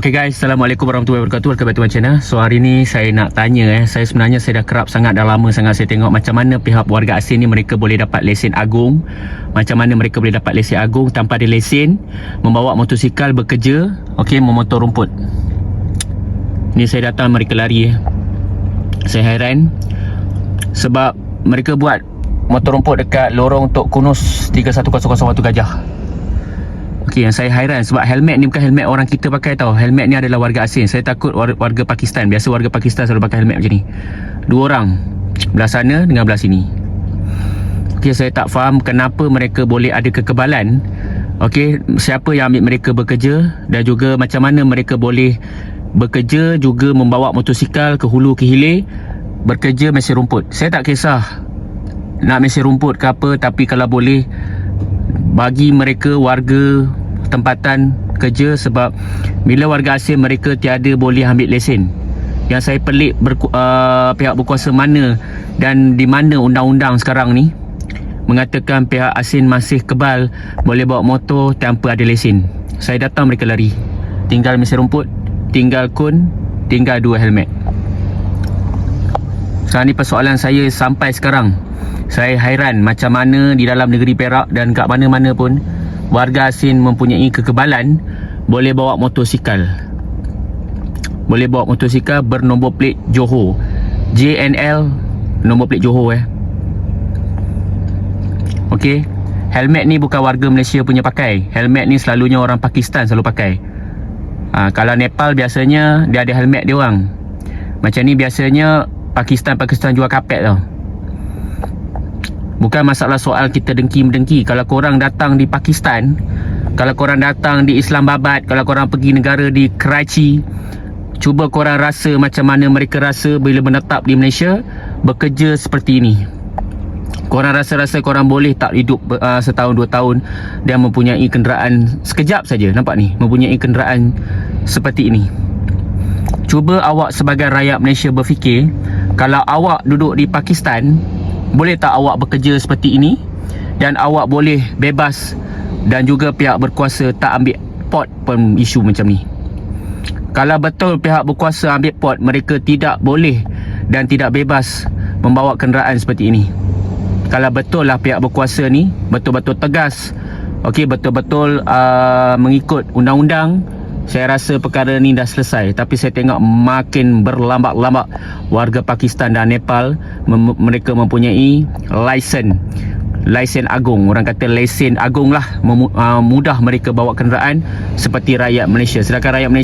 Okay guys, Assalamualaikum warahmatullahi wabarakatuh. Welcome back to my channel. So hari ni saya nak tanya saya sebenarnya saya dah kerap sangat, dah lama sangat saya tengok macam mana pihak warga asing ni mereka boleh dapat lesen agung. Macam mana mereka boleh dapat lesen agung tanpa ada lesen, membawa motosikal bekerja, okey, memotor rumput. Ni saya datang mereka lari. Saya hairan sebab mereka buat motor rumput dekat lorong Tok Kunus 31001 Gajah. Okey, yang saya hairan sebab helmet ni bukan helmet orang kita pakai tau. Helmet ni adalah warga asing. Saya takut warga Pakistan. Biasa warga Pakistan selalu pakai helmet macam ni. Dua orang, belah sana dengan belah sini. Okey, saya tak faham kenapa mereka boleh ada kekebalan. Okey, siapa yang ambil mereka bekerja dan juga macam mana mereka boleh bekerja juga membawa motosikal ke hulu ke hilir bekerja mesin rumput. Saya tak kisah nak mesin rumput ke apa, tapi kalau boleh bagi mereka warga tempatan kerja, sebab bila warga asing mereka tiada boleh ambil lesen. Yang saya pelik pihak berkuasa mana dan di mana undang-undang sekarang ni mengatakan pihak asing masih kebal boleh bawa motor tanpa ada lesen. Saya datang mereka lari. Tinggal mesin rumput, tinggal kun, tinggal dua helmet. Sekarang ni persoalan saya sampai sekarang. Saya hairan macam mana di dalam negeri Perak dan kat mana-mana pun warga asing mempunyai kekebalan boleh bawa motosikal. Boleh bawa motosikal bernombor plat Johor. JNL nombor plat Johor Okey. Helmet ni bukan warga Malaysia punya pakai. Helmet ni selalunya orang Pakistan selalu pakai. Kalau Nepal biasanya dia ada helmet dia orang. Macam ni biasanya Pakistan jual kapet tau. Bukan masalah soal kita dengki-mendengki. Kalau korang datang di Pakistan, kalau korang datang di Islamabad, kalau korang pergi negara di Karachi, cuba korang rasa macam mana mereka rasa bila menetap di Malaysia bekerja seperti ini. Korang rasa-rasa korang boleh tak hidup setahun dua tahun dan mempunyai kenderaan sekejap saja. Nampak ni, mempunyai kenderaan seperti ini. Cuba awak sebagai rakyat Malaysia berfikir, kalau awak duduk di Pakistan, boleh tak awak bekerja seperti ini dan awak boleh bebas dan juga pihak berkuasa tak ambil pot pun isu macam ni. Kalau betul pihak berkuasa ambil pot, mereka tidak boleh dan tidak bebas membawa kenderaan seperti ini. Kalau betul lah pihak berkuasa ni betul-betul tegas, okey, betul-betul mengikut undang-undang, saya rasa perkara ni dah selesai. Tapi saya tengok makin berlambak-lambak warga Pakistan dan Nepal mereka mempunyai lesen agung. Orang kata lesen agung lah, mudah mereka bawa kenderaan seperti rakyat Malaysia. Sedangkan rakyat Malaysia